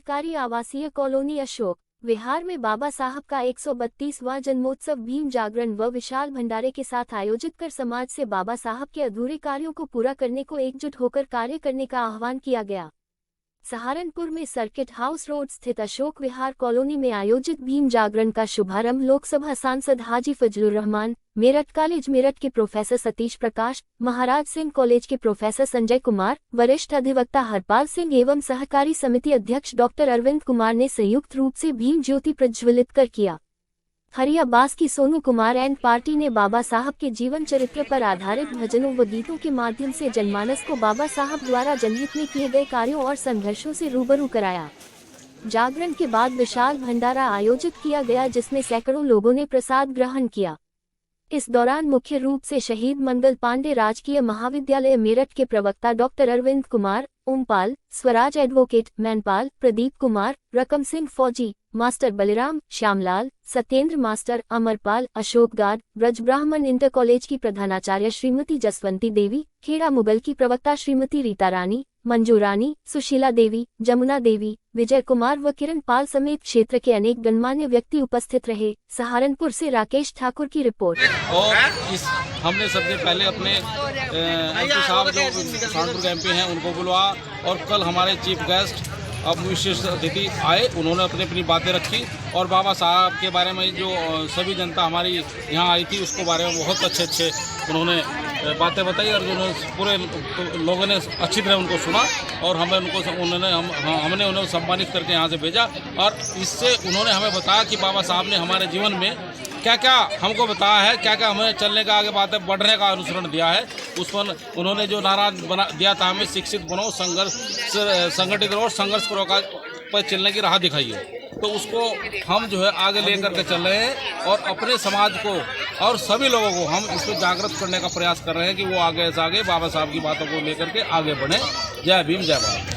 सरकारी आवासीय कॉलोनी अशोक विहार में बाबा साहब का 132वां जन्मोत्सव भीम जागरण व विशाल भंडारे के साथ आयोजित कर समाज से बाबा साहब के अधूरे कार्यों को पूरा करने को एकजुट होकर कार्य करने का आह्वान किया गया। सहारनपुर में सर्किट हाउस रोड स्थित अशोक विहार कॉलोनी में आयोजित भीम जागरण का शुभारंभ लोकसभा सांसद हाजी फजलुर रहमान, मेरठ कॉलेज मेरठ के प्रोफेसर सतीश प्रकाश, महाराज सिंह कॉलेज के प्रोफेसर संजय कुमार, वरिष्ठ अधिवक्ता हरपाल सिंह एवं सहकारी समिति अध्यक्ष डॉक्टर अरविंद कुमार ने संयुक्त रूप से भीम ज्योति प्रज्वलित कर किया। हरियाबास की सोनू कुमार एंड पार्टी ने बाबा साहब के जीवन चरित्र पर आधारित भजनों व गीतों के माध्यम से जनमानस को बाबा साहब द्वारा जनहित में किए गए कार्यों और संघर्षों से रूबरू कराया। जागरण के बाद विशाल भंडारा आयोजित किया गया जिसमें सैकड़ों लोगों ने प्रसाद ग्रहण किया। इस दौरान मुख्य रूप से शहीद मंगल पांडे राजकीय महाविद्यालय मेरठ के प्रवक्ता डॉक्टर अरविंद कुमार, ओमपाल, स्वराज एडवोकेट, मैनपाल, प्रदीप कुमार, रकम सिंह फौजी, master Baliram, Shyamlal, Satyendra master, Amarpal, Ashok guard, Braj ब्राह्मण इंटर कॉलेज की प्रधानाचार्य श्रीमती जसवंती देवी, खेड़ा मुगल की प्रवक्ता श्रीमती रीता रानी, मंजू रानी, सुशीला देवी, जमुना देवी, विजय कुमार व किरण पाल समेत क्षेत्र के अनेक गणमान्य व्यक्ति उपस्थित रहे। सहारनपुर से राकेश ठाकुर की रिपोर्ट। और हमने सबसे पहले अपने एमपी साहब जो सहारनपुर के एमपी हैं उनको बुलवा और कल हमारे चीफ गेस्ट अब विशेष अतिथि आए, उन्होंने अपनी अपनी बातें रखी और बाबा साहब के बारे में जो सभी जनता हमारी यहाँ आई थी उसको बारे में बहुत अच्छे उन्होंने बातें बताई और पूरे लोगों ने अच्छी तरह उनको सुना और हमने उन्हें सम्मानित करके यहाँ से भेजा। और इससे उन्होंने हमें बताया कि बाबा साहब ने हमारे जीवन में क्या क्या हमको बताया है, क्या क्या हमें चलने का आगे बातें बढ़ने का अनुसरण दिया है। उस पर उन्होंने जो नारा दिया था हमें शिक्षित बनो, संगठित रहो, संघर्ष करो का पर चलने की राह दिखाई है, तो उसको हम जो है आगे लेकर के चल रहे हैं और अपने समाज को और सभी लोगों को हम इस पर जागृत करने का प्रयास कर रहे हैं कि वो आगे से आगे बाबा साहब की बातों को लेकर के आगे बढ़े। जय भीम, जय भारत।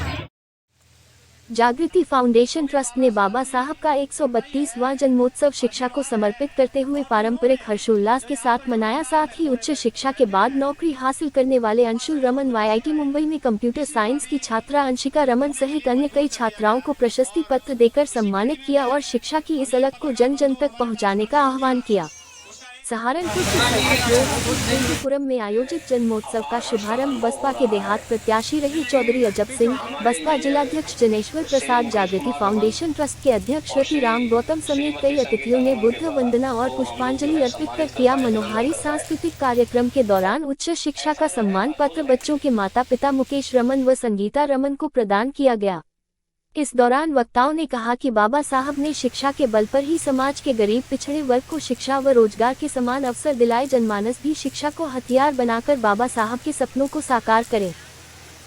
जागृति फाउंडेशन ट्रस्ट ने बाबा साहब का 132वां जन्मोत्सव शिक्षा को समर्पित करते हुए पारंपरिक हर्षोल्लास के साथ मनाया। साथ ही उच्च शिक्षा के बाद नौकरी हासिल करने वाले अंशुल रमन IIT मुंबई में कंप्यूटर साइंस की छात्रा अंशिका रमन सहित अन्य कई छात्राओं को प्रशस्ति पत्र देकर सम्मानित किया और शिक्षा की इस अलख को जन जन तक पहुँचाने का आह्वान किया। सहारनपुर के हिंदूपुरम में आयोजित जन्मोत्सव का शुभारंभ बसपा के देहात प्रत्याशी रहे चौधरी अजब सिंह, बसपा जिलाध्यक्ष जनेश्वर प्रसाद, जागृति फाउंडेशन ट्रस्ट के अध्यक्ष श्री राम गौतम समेत कई अतिथियों ने बुद्ध वंदना और पुष्पांजलि अर्पित कर किया। मनोहारी सांस्कृतिक कार्यक्रम के दौरान उच्च शिक्षा का सम्मान पत्र बच्चों के माता पिता मुकेश रमन व संगीता रमन को प्रदान किया गया। इस दौरान वक्ताओं ने कहा कि बाबा साहब ने शिक्षा के बल पर ही समाज के गरीब पिछड़े वर्ग को शिक्षा व रोजगार के समान अवसर दिलाए। जनमानस भी शिक्षा को हथियार बनाकर बाबा साहब के सपनों को साकार करे।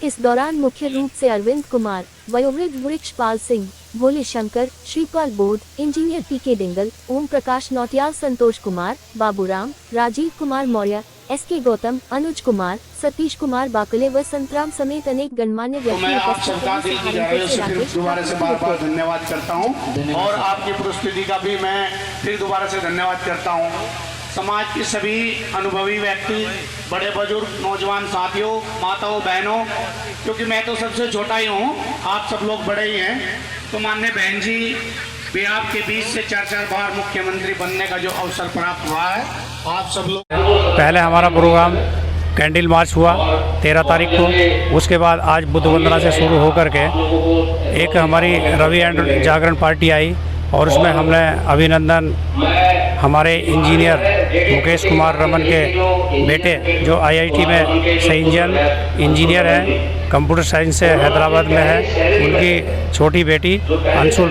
इस दौरान मुख्य रूप से अरविंद कुमार, वयोवृद्ध वृक्षपाल सिंह, भोले शंकर, श्रीपाल बोध, engineer PK Dingal, Om Prakash Nautiyal, Santosh Kumar, Baburam, Rajiv Kumar Maurya, SK Gautam, Anuj Kumar, Satish Kumar Bakle व संतराम समेत अनेक गणमान्य व्यक्ति दोबारा से बार धन्यवाद करता हूं और आपकी प्रस्तुति का भी मैं फिर दोबारा से धन्यवाद करता हूं। समाज के सभी अनुभवी व्यक्ति, बड़े बुजुर्ग, नौजवान साथियों, माताओं, बहनों, क्योंकि मैं तो सबसे छोटा ही हूँ, आप सब लोग बड़े ही हैं, तो माननीय बहन जी भी आपके बीच से 4 बार मुख्यमंत्री बनने का जो अवसर प्राप्त हुआ है, आप सब लोग। पहले हमारा प्रोग्राम कैंडल मार्च हुआ 13 तारीख को, उसके बाद आज बुद्ध वंदना से शुरू होकर के एक हमारी रवि एंड जागरण पार्टी आई और उसमें हमने अभिनंदन हमारे इंजीनियर मुकेश कुमार रमन के बेटे जो IIT में सही इंजीनियर हैं, कंप्यूटर साइंस से हैदराबाद में है, उनकी छोटी बेटी अंशुल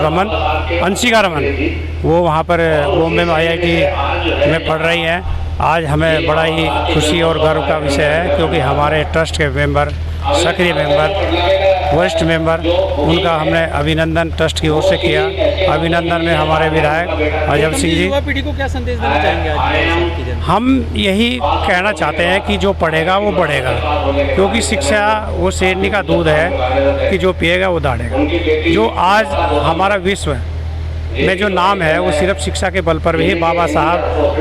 रमन अंशिका रमन, वो वहाँ पर बॉम्बे में IIT में पढ़ रही हैं। आज हमें बड़ा ही खुशी और गर्व का विषय है क्योंकि हमारे ट्रस्ट के मेंबर, सक्रिय मेंबर, वरिष्ठ मेंबर, उनका हमने अभिनंदन ट्रस्ट की ओर से किया। अभिनंदन में हमारे विधायक अजब सिंह जी। युवा पीढ़ी को क्या संदेश देना चाहेंगे आज? हम यही कहना चाहते हैं कि जो पढ़ेगा वो बढ़ेगा, क्योंकि शिक्षा वो शेरनी का दूध है कि जो पिएगा वो दाढ़ेगा। जो आज हमारा विश्व में जो नाम है वो सिर्फ शिक्षा के बल पर भी, बाबा साहब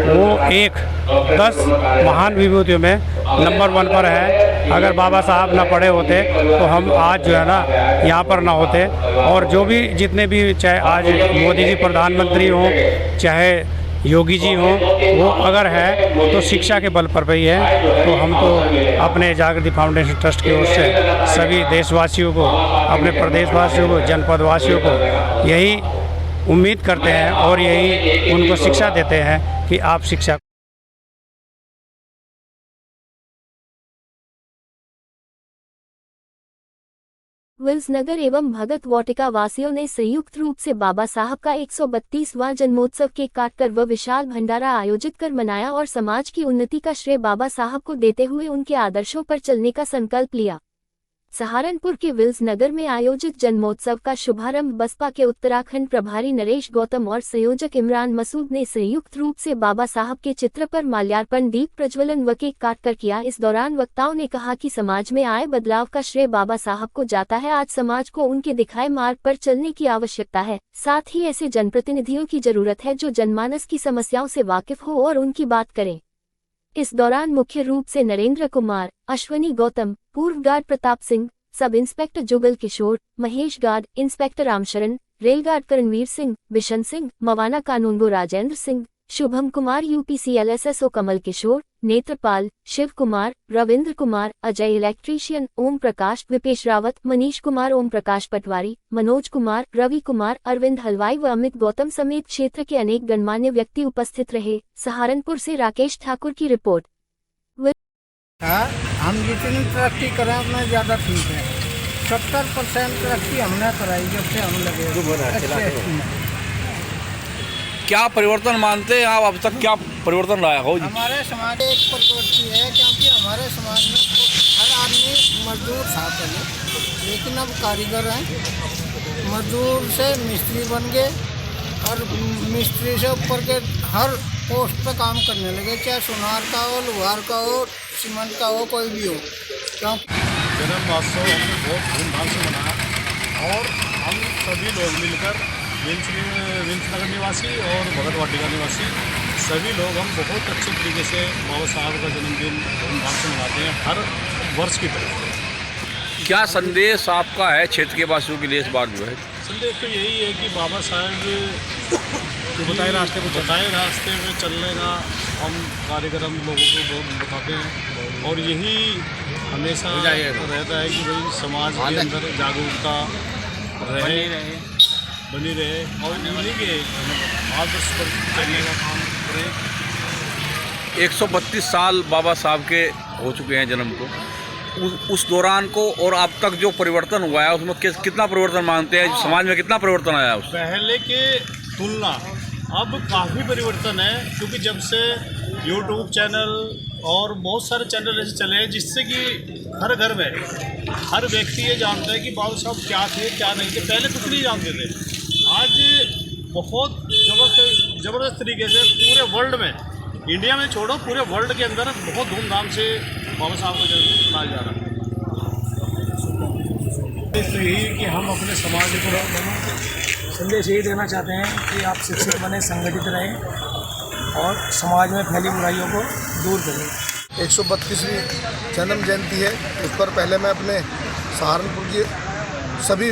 वो 10 महान विभूतियों में नंबर 1 पर है। अगर बाबा साहब ना पढ़े होते तो हम आज जो है ना यहाँ पर ना होते। और जो भी जितने भी, चाहे आज मोदी जी प्रधानमंत्री हों, चाहे योगी जी हों, वो अगर है तो शिक्षा के बल पर ही है। तो हम तो अपने जागृति फाउंडेशन ट्रस्ट की ओर से सभी देशवासियों को, अपने प्रदेशवासियों को, जनपद वासियों को यही उम्मीद करते हैं और यही उनको शिक्षा देते हैं कि आप शिक्षा विल्स नगर एवं भगत वाटिका वासियों ने संयुक्त रूप से बाबा साहब का 132वां जन्मोत्सव केक काटकर व विशाल भंडारा आयोजित कर मनाया और समाज की उन्नति का श्रेय बाबा साहब को देते हुए उनके आदर्शों पर चलने का संकल्प लिया। सहारनपुर के विल्स नगर में आयोजित जन्मोत्सव का शुभारंभ बसपा के उत्तराखंड प्रभारी नरेश गौतम और संयोजक इमरान मसूद ने संयुक्त रूप से बाबा साहब के चित्र पर माल्यार्पण, दीप प्रज्वलन व केक काटकर किया। इस दौरान वक्ताओं ने कहा कि समाज में आए बदलाव का श्रेय बाबा साहब को जाता है। आज समाज को उनके दिखाए मार्ग पर चलने की आवश्यकता है। साथ ही ऐसे जनप्रतिनिधियों की जरूरत है जो जनमानस की समस्याओं से वाकिफ हो और उनकी बात करें। इस दौरान मुख्य रूप से नरेंद्र कुमार, अश्वनी गौतम, पूर्व guard Pratap Singh, sub inspector Jugal Kishore, Mahesh guard, inspector Ramsharan, rail guard Karanveer Singh, Bishan Singh, Mawana कानूनगो राजेंद्र सिंह, शुभम कुमार, UPCLSSO कमल किशोर, नेत्रपाल, शिव कुमार, रविंद्र कुमार, अजय इलेक्ट्रीशियन, ओम प्रकाश, विपेश रावत, मनीष कुमार, ओम प्रकाश पटवारी, मनोज कुमार, रवि कुमार, अरविंद हलवाई व अमित गौतम समेत क्षेत्र के अनेक गणमान्य व्यक्ति उपस्थित रहे। सहारनपुर से राकेश ठाकुर की रिपोर्ट। हम जितनी तरक्की करें उतना ज़्यादा ठीक है। 70% तरक्की हमने कराई जब से हम लगे। क्या परिवर्तन मानते हैं आप? अब तक क्या परिवर्तन लाया हो? हमारे समाज में एक प्रवृत्ति है, क्योंकि हमारे समाज में हर आदमी मजदूर था पहले, लेकिन अब कारीगर हैं। मजदूर से मिस्त्री बन गए और मिस्त्री से ऊपर के हर पोस्ट पे काम करने लगे, चाहे सुनार का हो, लोहार का हो, सीमेंट का हो, कोई भी हो। क्यों जन्म महोत्सव हमने बहुत धूमधाम से मनाया और हम सभी लोग मिलकर विंस नगर निवासी और भगत वाटिका निवासी सभी लोग हम बहुत अच्छे तरीके से बाबा साहब का जन्मदिन धूमधाम से मनाते हैं हर वर्ष की तरह। क्या संदेश आपका है क्षेत्र के वासियों के लिए इस बार जो है? संदेश तो यही है कि बाबा साहब जो बताए रास्ते में चलने का हम कार्यक्रम लोगों को बहुत बताते हैं और यही हमेशा रहता है कि भाई समाज के अंदर जागरूकता बनी रहे और इन्हीं के आदर्श पर चलने का काम करें। 132 साल बाबा साहब के हो चुके हैं जन्म को, उस दौरान को और अब तक जो परिवर्तन हुआ है उसमें कितना परिवर्तन मानते हैं? समाज में कितना परिवर्तन आया उस पहले के तुलना अब काफ़ी परिवर्तन है, क्योंकि जब से YouTube चैनल और बहुत सारे चैनल ऐसे चले हैं जिससे कि हर घर में हर व्यक्ति ये जानता है कि बाबा साहब क्या थे क्या नहीं थे। पहले कुछ नहीं जानते थे, आज बहुत ज़बरदस्त तरीके से पूरे वर्ल्ड में, इंडिया में छोड़ो पूरे वर्ल्ड के अंदर बहुत धूमधाम से बाबा साहब का जन्म मनाया जा रहा है। तो यही कि हम अपने समाज को संदेश यही देना चाहते हैं कि आप शिक्षित बने, संगठित रहें और समाज में फैली बुराइयों को दूर करें। 132वीं जन्म जयंती है, उस पर पहले मैं अपने सहारनपुर के सभी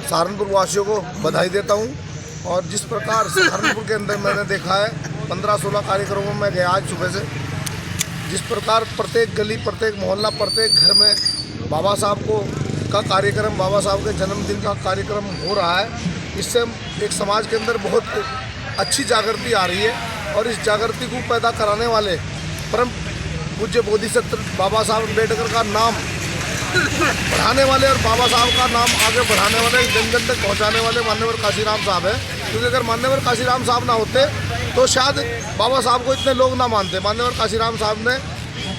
सहारनपुर वासियों को बधाई देता हूं। और जिस प्रकार सहारनपुर के अंदर मैंने देखा है 15-16 कार्यक्रमों में गया आज सुबह से, जिस प्रकार प्रत्येक गली, प्रत्येक मोहल्ला, प्रत्येक घर में बाबा साहब का कार्यक्रम, बाबा साहब के जन्मदिन का कार्यक्रम हो रहा है, इससे एक समाज के अंदर बहुत अच्छी जागृति आ रही है। और इस जागृति को पैदा कराने वाले परम पूज्य बोधिसत्व बाबा साहब अम्बेडकर का नाम बढ़ाने वाले और बाबा साहब का नाम आगे बढ़ाने वाले, जन जन तक पहुँचाने वाले मान्यवर काशीराम साहब है। क्योंकि अगर मान्यवर काशीराम साहब ना होते तो शायद बाबा साहब को इतने लोग ना मानते। मान्यवर काशीराम साहब ने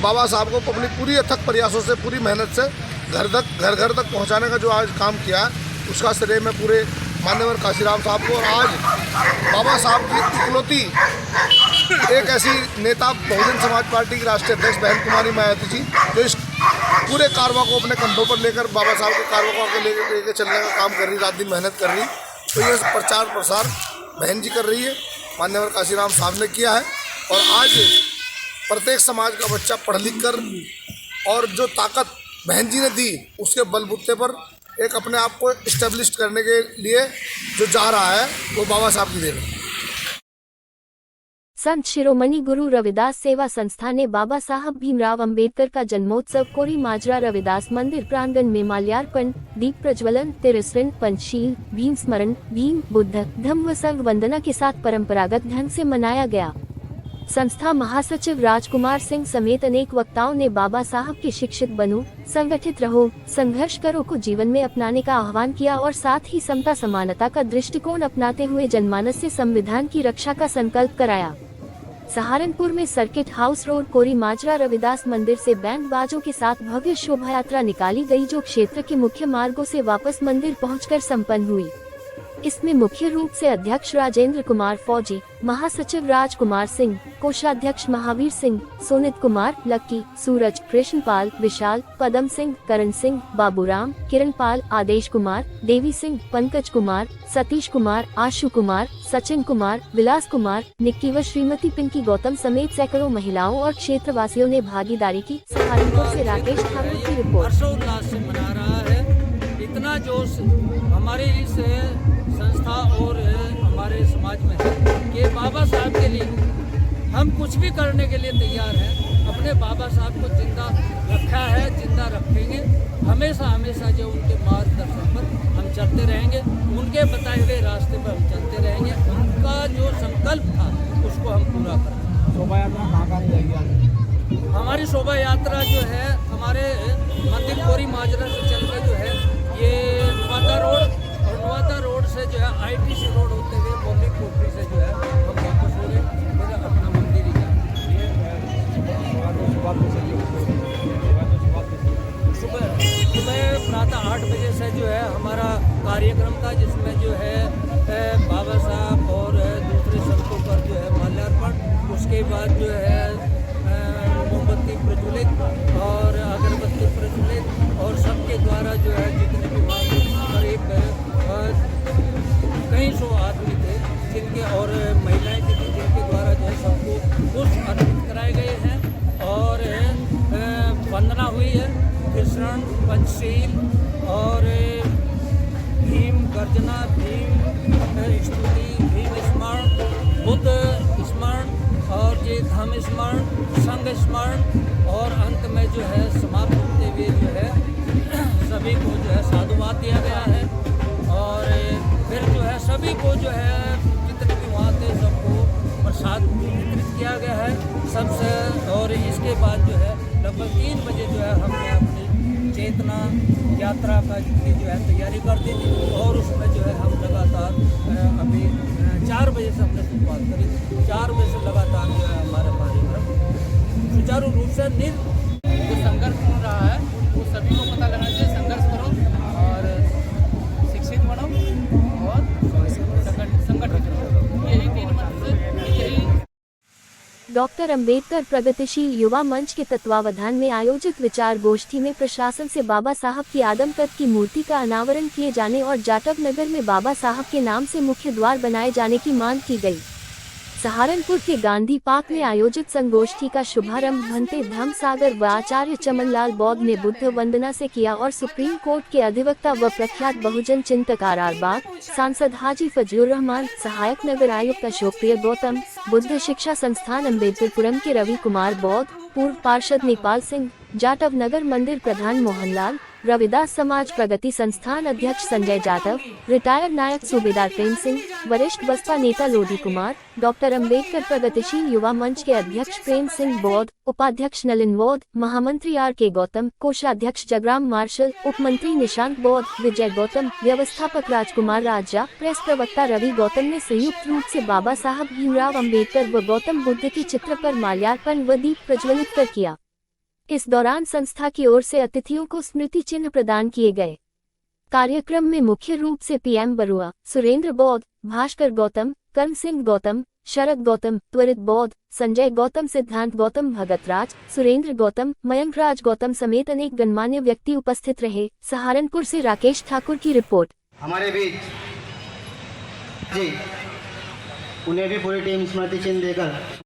बाबा साहब को अपनी पूरी अथक प्रयासों से, पूरी मेहनत से घर घर तक पहुंचाने का जो आज काम किया है, उसका श्रेय मैं पूरे मान्यवर काशीराम साहब को। और आज बाबा साहब की इकलौती एक ऐसी नेता, बहुजन समाज पार्टी की राष्ट्रीय अध्यक्ष बहन कुमारी मायावती जी, जो इस पूरे कारवा को अपने कंधों पर लेकर बाबा साहब के कारवा को आगे लेकर चलने का काम कर रही, रात दिन मेहनत कर रही। तो ये प्रचार प्रसार बहन जी कर रही है, मान्यवर काशीराम साहब ने किया है। और आज प्रत्येक समाज का बच्चा पढ़ लिख कर और जो ताकत बहन जी ने दी उसके बलबूते पर एक अपने आप को इस्टेब्लिश करने के लिए जो जा रहा है वो बाबा साहब की देन है। संत शिरोमणि गुरु रविदास सेवा संस्था ने बाबा साहब भीमराव अंबेडकर का जन्मोत्सव कोरी माजरा रविदास मंदिर प्रांगण में माल्यार्पण, दीप प्रज्वलन, तिरस्कृत, पंचशील, भीम स्मरण, भीम, बुद्ध, धम्म व संघ वंदना के साथ परंपरागत ढंग से मनाया गया। संस्था महासचिव राजकुमार सिंह समेत अनेक वक्ताओं ने बाबा साहब के शिक्षित बनो, संगठित रहो, संघर्ष करो को जीवन में अपनाने का आह्वान किया और साथ ही समता समानता का दृष्टिकोण अपनाते हुए जनमानस से संविधान की रक्षा का संकल्प कराया। सहारनपुर में सर्किट हाउस रोड कोरी माजरा रविदास मंदिर से बैंड बाजों के साथ भव्य शोभा यात्रा निकाली गई, जो क्षेत्र के मुख्य मार्गों से वापस मंदिर पहुंचकर संपन्न हुई। इसमें मुख्य रूप से अध्यक्ष राजेंद्र कुमार फौजी, महासचिव राजकुमार सिंह, कोषाध्यक्ष महावीर सिंह, सोनित कुमार, लक्की, सूरज, कृष्णपाल, विशाल, पदम सिंह, करण सिंह, बाबूराम, किरणपाल, आदेश कुमार, देवी सिंह, पंकज कुमार, सतीश कुमार, आशु कुमार, सचिन कुमार, विलास कुमार, निक्की व श्रीमती पिंकी गौतम समेत सैकड़ों महिलाओं और क्षेत्रवासियों ने भागीदारी की। सहारनपुर से राकेश ठाकुर की रिपोर्ट। हर्षोल्लास से मना रहा है। इतना जोश हमारे इस संस्था और हमारे समाज में है कि बाबा साहब के लिए हम कुछ भी करने के लिए तैयार हैं। अपने बाबा साहब को जिंदा रखा है, जिंदा रखेंगे। हमेशा हमेशा जो उनके मार्गदर्शन पर हम चलते रहेंगे, उनके बताए हुए रास्ते पर हम चलते रहेंगे। उनका जो संकल्प था उसको हम पूरा करेंगे। शोभा यात्रा कहाँ जाएगी? हमारी शोभा यात्रा जो है हमारे मंदिर कोरी माजरा से चलकर जो है ये नुवादा रोड और नुवादा रोड से जो है ITC रोड होते हुए मोगली कोठरी से जो है हम वापस हो गए, फिर अपना मंदिर ही सुबह प्रातः 8 बजे से जो है हमारा कार्यक्रम था, जिसमें जो है बाबा साहब और दूसरे संतों पर जो है माल्यार्पण, उसके बाद जो है मोमबत्ती प्रज्वलित और अगरबत्ती प्रज्वलित और सबके द्वारा जो है जितने भी वहाँ करीब कई सौ आदमी थे जिनके और महिलाएं थी जिनके द्वारा जो है सबको पुष्प अर्पित कराए गए हैं और वंदना हुई है, विसरण, पंचशील और भीम गर्जना, भीम स्तुति, भीम स्मरण, बुद्ध स्मरण और ये धम्म स्मरण, संघ स्मरण और अंत में जो है समाप्त होते हुए जो है सभी को जो है साधुवाद दिया गया है और फिर जो है सभी को जो है जितने भी वहाँ थे सबको प्रसाद वितरित किया गया है सबसे। और इसके बाद जो है लगभग 3 बजे जो है हमने अपनी चेतना यात्रा का की जो है तैयारी कर दी थी और उसमें जो है हम लगातार अभी 4 बजे से हमने शुरुआत करी। 4 बजे से लगातार जो है हमारा कार्यक्रम सुचारू रूप से जो संघर्ष हो रहा है वो सभी को पता लगना चाहिए। संघर्ष करो और शिक्षित बनो और संगठित रहो, यही 3 मंत्र से यही। डॉक्टर अंबेडकर प्रगतिशील युवा मंच के तत्वावधान में आयोजित विचार गोष्ठी में प्रशासन से बाबा साहब की आदमकद की मूर्ति का अनावरण किए जाने और जाटव नगर में बाबा साहब के नाम से मुख्य द्वार बनाए जाने की मांग की गई। सहारनपुर के गांधी पार्क में आयोजित संगोष्ठी का शुभारंभ भंते धम्म सागर व आचार्य चमनलाल बौद्ध ने बुद्ध वंदना से किया और सुप्रीम कोर्ट के अधिवक्ता व प्रख्यात बहुजन चिंतक RR बाग, सांसद हाजी फजलुर रहमान, सहायक नगर आयुक्त अशोकप्रिय गौतम, बुद्ध शिक्षा संस्थान अम्बेडकरपुरम के रवि कुमार बौद्ध, पूर्व पार्षद नेपाल सिंह, जाटव नगर मंदिर प्रधान मोहनलाल, रविदास समाज प्रगति संस्थान अध्यक्ष संजय जाटव, रिटायर्ड नायक सूबेदार प्रेम सिंह, वरिष्ठ बसपा नेता लोधी कुमार, डॉक्टर अंबेडकर प्रगतिशील युवा मंच के अध्यक्ष प्रेम सिंह बौद्ध, उपाध्यक्ष नलिन बौद्ध, महामंत्री RK गौतम, कोषाध्यक्ष जगराम मार्शल, उपमंत्री निशांत बौद्ध, विजय गौतम, व्यवस्थापक राजकुमार राजा, प्रेस प्रवक्ता रवि गौतम ने संयुक्त रूप से बाबा साहब भीमराव अंबेडकर व गौतम बुद्ध के चित्र पर माल्यार्पण व दीप प्रज्वलित कर किया। इस दौरान संस्था की ओर से अतिथियों को स्मृति चिन्ह प्रदान किए गए। कार्यक्रम में मुख्य रूप से PM बरुआ, सुरेंद्र बौद्ध, भास्कर गौतम, कर्म सिंह गौतम, शरद गौतम, त्वरित बौद्ध, संजय गौतम, सिद्धांत गौतम, भगतराज, सुरेंद्र गौतम, मयंक राज गौतम समेत अनेक गणमान्य व्यक्ति उपस्थित रहे। सहारनपुर से राकेश ठाकुर की रिपोर्ट। हमारे बीच जी उन्हें भी पूरी टीम स्मृति चिन्ह देकर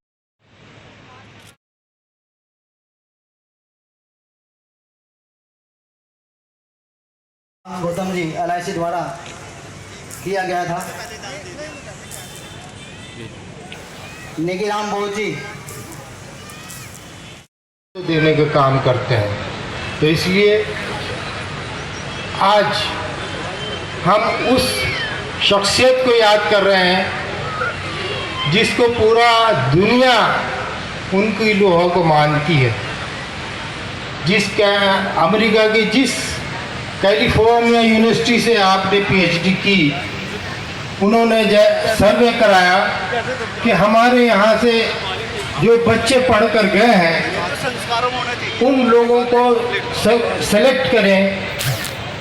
गौतम जी LIC द्वारा किया गया था। नेकीराम बोध जी देने का काम करते हैं, तो इसलिए आज हम उस शख्सियत को याद कर रहे हैं जिसको पूरा दुनिया उनकी लोहा को मानती है। अमेरिका की जिस कैलिफोर्निया यूनिवर्सिटी से आपने PhD की, उन्होंने सर्वे कराया कि हमारे यहाँ से जो बच्चे पढ़ कर गए हैं उन लोगों को सेलेक्ट करें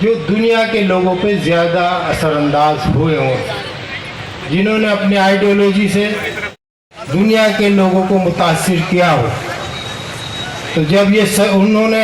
जो दुनिया के लोगों पे ज़्यादा असरअंदाज हुए हों, जिन्होंने अपनी आइडियोलॉजी से दुनिया के लोगों को मुतासिर किया हो। तो जब ये उन्होंने